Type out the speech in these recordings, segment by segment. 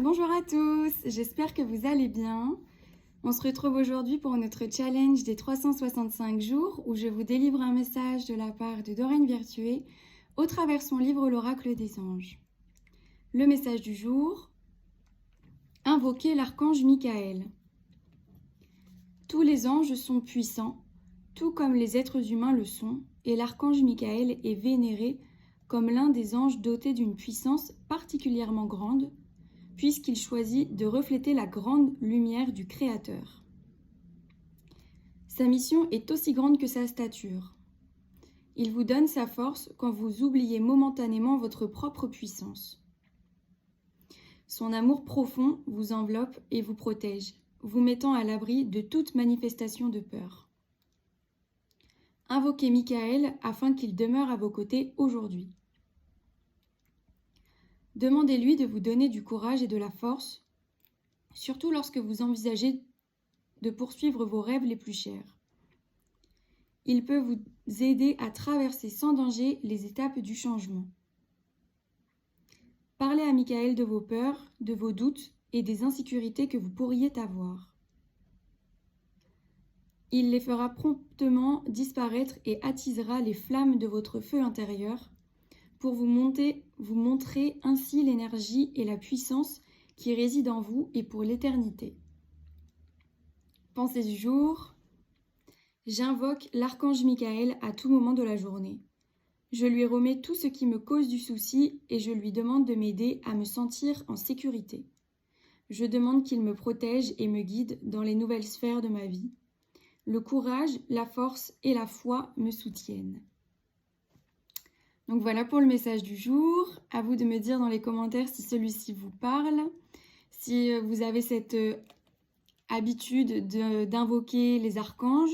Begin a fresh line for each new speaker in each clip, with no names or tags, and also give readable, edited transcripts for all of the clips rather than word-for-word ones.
Bonjour à tous, j'espère que vous allez bien. On se retrouve aujourd'hui pour notre challenge des 365 jours où je vous délivre un message de la part de Doreen Virtué au travers son livre L'Oracle des Anges. Le message du jour: invoquer l'archange Michael. Tous les anges sont puissants, tout comme les êtres humains le sont, et l'archange Michael est vénéré comme l'un des anges dotés d'une puissance particulièrement grande, puisqu'il choisit de refléter la grande lumière du Créateur. Sa mission est aussi grande que sa stature. Il vous donne sa force quand vous oubliez momentanément votre propre puissance. Son amour profond vous enveloppe et vous protège, vous mettant à l'abri de toute manifestation de peur. Invoquez Michael afin qu'il demeure à vos côtés aujourd'hui. Demandez-lui de vous donner du courage et de la force, surtout lorsque vous envisagez de poursuivre vos rêves les plus chers. Il peut vous aider à traverser sans danger les étapes du changement. Parlez à Michael de vos peurs, de vos doutes et des insécurités que vous pourriez avoir. Il les fera promptement disparaître et attisera les flammes de votre feu intérieur pour vous montrer ainsi l'énergie et la puissance qui résident en vous et pour l'éternité. Pensée du jour: j'invoque l'archange Michael à tout moment de la journée. Je lui remets tout ce qui me cause du souci et je lui demande de m'aider à me sentir en sécurité. Je demande qu'il me protège et me guide dans les nouvelles sphères de ma vie. Le courage, la force et la foi me soutiennent. Donc voilà pour le message du jour. À vous de me dire dans les commentaires si celui-ci vous parle, si vous avez cette habitude d'invoquer les archanges,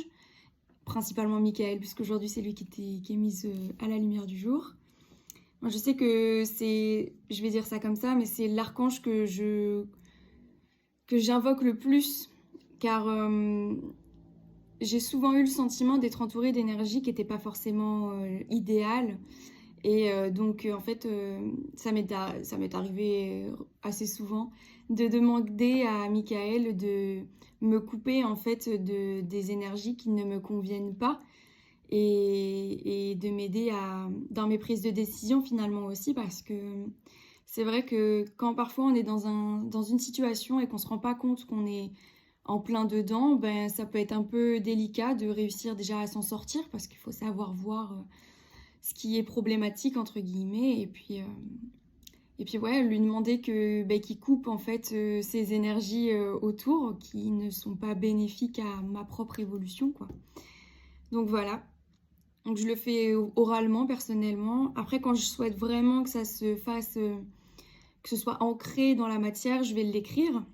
principalement Michael, puisqu'aujourd'hui c'est lui qui est mis à la lumière du jour. Moi je sais que je vais dire ça comme ça, mais c'est l'archange que j'invoque le plus, car j'ai souvent eu le sentiment d'être entourée d'énergie qui n'était pas forcément idéale. Et donc en fait, ça m'est arrivé assez souvent de demander à Michael de me couper en fait des énergies qui ne me conviennent pas et de m'aider dans mes prises de décision finalement aussi, parce que c'est vrai que quand parfois on est dans une situation et qu'on ne se rend pas compte qu'on est en plein dedans, ben ça peut être un peu délicat de réussir déjà à s'en sortir, parce qu'il faut savoir voir ce qui est problématique entre guillemets, et puis ouais, lui demander qu'il coupe en fait ces énergies autour qui ne sont pas bénéfiques à ma propre évolution, quoi. Donc voilà, donc je le fais oralement personnellement. Après, quand je souhaite vraiment que ça se fasse, que ce soit ancré dans la matière, je vais l'écrire.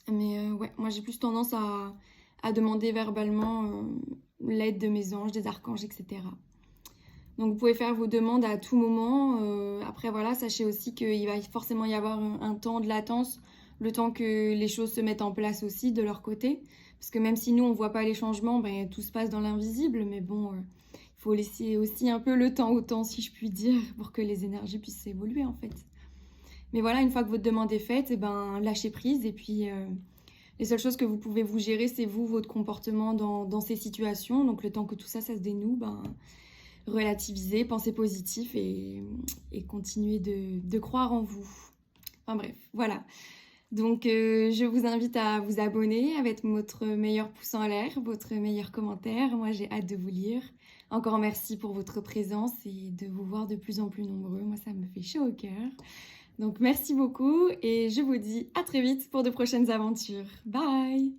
Mais ouais, moi j'ai plus tendance à demander verbalement l'aide de mes anges, des archanges, etc. Donc vous pouvez faire vos demandes à tout moment. Après voilà, sachez aussi qu'il va forcément y avoir un temps de latence, le temps que les choses se mettent en place aussi de leur côté. Parce que même si nous on ne voit pas les changements, ben, tout se passe dans l'invisible. Mais bon, il faut laisser aussi un peu le temps au temps, si je puis dire, pour que les énergies puissent évoluer en fait. Mais voilà, une fois que votre demande est faite, eh ben, lâchez prise. Et puis les seules choses que vous pouvez vous gérer, c'est vous, votre comportement dans ces situations. Donc le temps que tout ça, ça se dénoue, ben, relativiser, penser positif et continuer de croire en vous. Enfin bref, voilà. Donc je vous invite à vous abonner avec votre meilleur pouce en l'air, votre meilleur commentaire. Moi j'ai hâte de vous lire. Encore merci pour votre présence et de vous voir de plus en plus nombreux. Moi ça me fait chaud au cœur. Donc merci beaucoup et je vous dis à très vite pour de prochaines aventures. Bye!